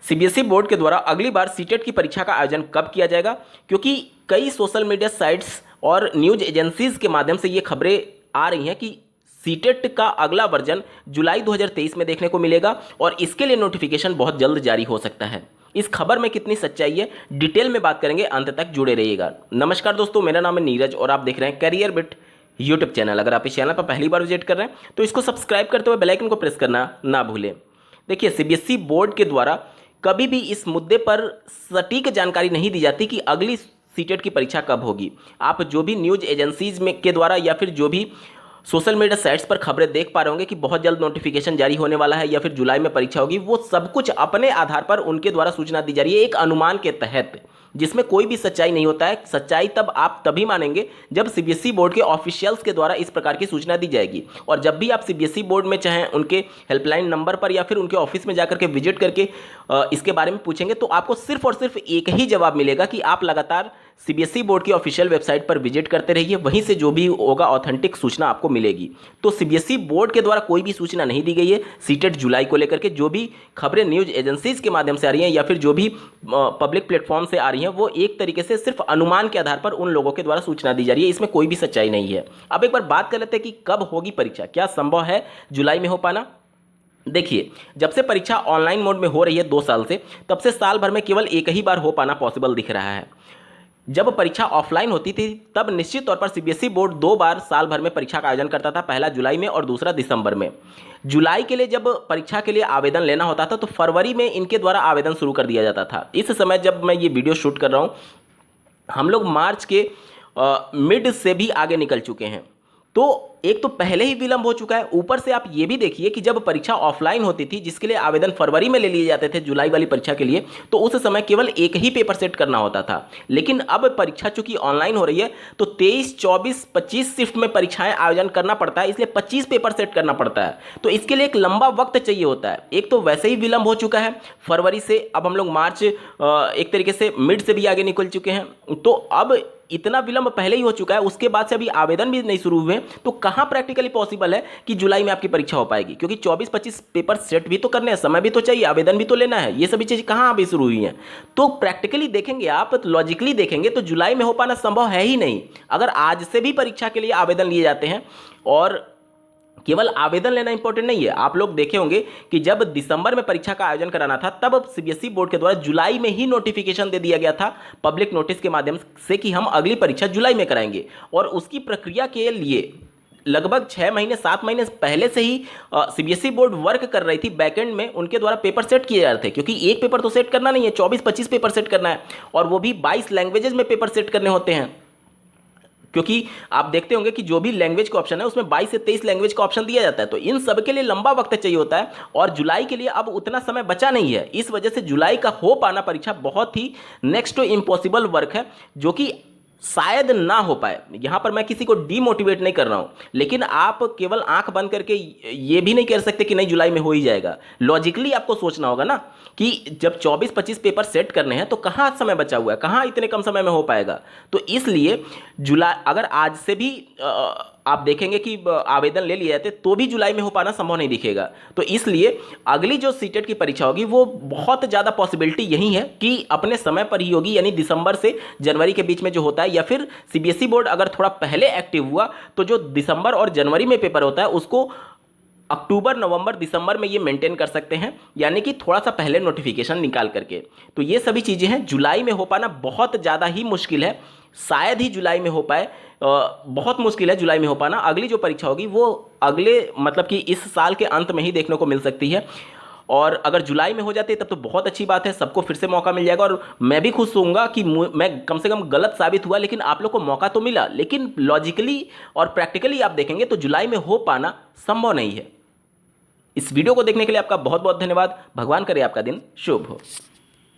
CBSE board के द्वारा अगली बार सीटेट की परीक्षा का आयोजन कब किया जाएगा, क्योंकि कई सोशल मीडिया साइट्स और न्यूज एजेंसीज के माध्यम से ये खबरें आ रही हैं कि सीटेट का अगला वर्जन जुलाई 2023 में देखने को मिलेगा और इसके लिए नोटिफिकेशन बहुत जल्द जारी हो सकता है। इस खबर में कितनी सच्चाई है, डिटेल में बात करेंगे, अंत तक जुड़े रहिएगा। नमस्कार दोस्तों, मेरा नाम है नीरज और आप देख रहे हैं करियर बिट यूट्यूब चैनल। अगर आप इस चैनल पर पहली बार विजिट कर रहे हैं तो इसको सब्सक्राइब करते हुए बेल आइकन को प्रेस करना ना भूलें। देखिए, सीबीएसई बोर्ड के द्वारा कभी भी इस मुद्दे पर सटीक जानकारी नहीं दी जाती कि अगली सीटेट की परीक्षा कब होगी। आप जो भी न्यूज एजेंसीज में के द्वारा या फिर जो भी सोशल मीडिया साइट्स पर खबरें देख पा रहे होंगे कि बहुत जल्द नोटिफिकेशन जारी होने वाला है या फिर जुलाई में परीक्षा होगी, वो सब कुछ अपने आधार पर उनके द्वारा सूचना दी जा रही है एक अनुमान के तहत, जिसमें कोई भी सच्चाई नहीं होता है। सच्चाई तब आप तभी मानेंगे जब सीबीएसई बोर्ड के ऑफिशियल्स के द्वारा इस प्रकार की सूचना दी जाएगी। और जब भी आप सीबीएसई बोर्ड में चाहे उनके हेल्पलाइन नंबर पर या फिर उनके ऑफिस में जाकर के विजिट करके इसके बारे में पूछेंगे तो आपको सिर्फ और सिर्फ एक ही जवाब मिलेगा कि आप लगातार सीबीएसई बोर्ड की ऑफिशियल वेबसाइट पर विजिट करते रहिए, वहीं से जो भी होगा ऑथेंटिक सूचना आपको मिलेगी। तो सीबीएसई बोर्ड के द्वारा कोई भी सूचना नहीं दी गई है सीटेट जुलाई को लेकर के। जो भी खबरें न्यूज एजेंसीज के माध्यम से आ रही हैं या फिर जो भी पब्लिक प्लेटफॉर्म से आ रही हैं, वो एक तरीके से सिर्फ अनुमान के आधार पर उन लोगों के द्वारा सूचना दी जा रही है, इसमें कोई भी सच्चाई नहीं है। अब एक बार बात कर लेते हैं कि कब होगी परीक्षा, क्या संभव है जुलाई में हो पाना। देखिए, जब से परीक्षा ऑनलाइन मोड में हो रही है 2 साल से, तब से साल भर में केवल एक ही बार हो पाना पॉसिबल दिख रहा है। जब परीक्षा ऑफलाइन होती थी तब निश्चित तौर पर सीबीएसई बोर्ड 2 बार साल भर में परीक्षा का आयोजन करता था, पहला जुलाई में और दूसरा दिसंबर में। जुलाई के लिए जब परीक्षा के लिए आवेदन लेना होता था तो फरवरी में इनके द्वारा आवेदन शुरू कर दिया जाता था। इस समय जब मैं ये वीडियो शूट कर रहा हूँ, हम लोग मार्च के मिड से भी आगे निकल चुके हैं, तो एक तो पहले ही विलंब हो चुका है। ऊपर से आप ये भी देखिए कि जब परीक्षा ऑफलाइन होती थी जिसके लिए आवेदन फरवरी में ले लिए जाते थे जुलाई वाली परीक्षा के लिए, तो उस समय केवल एक ही पेपर सेट करना होता था। लेकिन अब परीक्षा चूंकि ऑनलाइन हो रही है तो 23, 24, 25 शिफ्ट में परीक्षाएं आयोजन करना पड़ता है, इसलिए 25 पेपर सेट करना पड़ता है। तो इसके लिए एक लंबा वक्त चाहिए होता है। एक तो वैसे ही विलंब हो चुका है फरवरी से, अब हम लोग मार्च एक तरीके से मिड से भी आगे निकल चुके हैं, तो अब इतना विलंब पहले ही हो चुका है। उसके बाद से अभी आवेदन भी नहीं शुरू हुए, तो कहां प्रैक्टिकली पॉसिबल है कि जुलाई में आपकी परीक्षा हो पाएगी, क्योंकि 24-25 पेपर सेट भी तो करने हैं, समय भी तो चाहिए, आवेदन भी तो लेना है, ये सभी चीज़ें कहां अभी शुरू हुई हैं। तो प्रैक्टिकली देखेंगे आप, लॉजिकली देखेंगे तो जुलाई में हो पाना संभव है ही नहीं। अगर आज से भी परीक्षा के लिए आवेदन लिए जाते हैं, और केवल आवेदन लेना इंपॉर्टेंट नहीं है, आप लोग देखे होंगे कि जब दिसंबर में परीक्षा का आयोजन कराना था तब सीबीएसई बोर्ड के द्वारा जुलाई में ही नोटिफिकेशन दे दिया गया था पब्लिक नोटिस के माध्यम से कि हम अगली परीक्षा जुलाई में कराएंगे। और उसकी प्रक्रिया के लिए लगभग 6 महीने 7 महीने पहले से ही सीबीएसई बोर्ड वर्क कर रही थी बैकएंड में, उनके द्वारा पेपर सेट किए जा रहे थे, क्योंकि एक पेपर तो सेट करना नहीं है, 24-25 पेपर सेट करना है, और वो भी 22 लैंग्वेजेस में पेपर सेट करने होते हैं। क्योंकि आप देखते होंगे कि जो भी लैंग्वेज का ऑप्शन है उसमें 22 से 23 लैंग्वेज का ऑप्शन दिया जाता है, तो इन सब के लिए लंबा वक्त चाहिए होता है, और जुलाई के लिए अब उतना समय बचा नहीं है। इस वजह से जुलाई का हो पाना परीक्षा बहुत ही नेक्स्ट टू इम्पॉसिबल वर्क है, जो कि शायद ना हो पाए। यहां पर मैं किसी को डीमोटिवेट नहीं कर रहा हूं, लेकिन आप केवल आंख बंद करके ये भी नहीं कह सकते कि नहीं जुलाई में हो ही जाएगा। लॉजिकली आपको सोचना होगा ना कि जब 24-25 पेपर सेट करने हैं तो कहां समय बचा हुआ है, कहां इतने कम समय में हो पाएगा। तो इसलिए जुलाई, अगर आज से भी आप देखेंगे कि आवेदन ले लिए जाते तो भी जुलाई में हो पाना संभव नहीं दिखेगा। तो इसलिए अगली जो सीटेट की परीक्षा होगी वो बहुत ज़्यादा पॉसिबिलिटी यही है कि अपने समय पर ही होगी, यानी दिसंबर से जनवरी के बीच में जो होता है, या फिर सीबीएसई बोर्ड अगर थोड़ा पहले एक्टिव हुआ तो जो दिसंबर और जनवरी में पेपर होता है उसको अक्टूबर, नवंबर, दिसंबर में ये मेंटेन कर सकते हैं, यानी कि थोड़ा सा पहले नोटिफिकेशन निकाल करके। तो ये सभी चीज़ें हैं, जुलाई में हो पाना बहुत ज़्यादा ही मुश्किल है, शायद ही जुलाई में हो पाए, बहुत मुश्किल है जुलाई में हो पाना। अगली जो परीक्षा होगी वो अगले मतलब कि इस साल के अंत में ही देखने को मिल सकती है, और अगर जुलाई में हो जाती है तब तो बहुत अच्छी बात है, सबको फिर से मौका मिल जाएगा। और मैं भी खुश होऊंगा कि मैं कम से कम गलत साबित हुआ, लेकिन आप लोग को मौका तो मिला। लेकिन लॉजिकली और प्रैक्टिकली आप देखेंगे तो जुलाई में हो पाना संभव नहीं है। इस वीडियो को देखने के लिए आपका बहुत बहुत धन्यवाद। भगवान करे आपका दिन शुभ हो।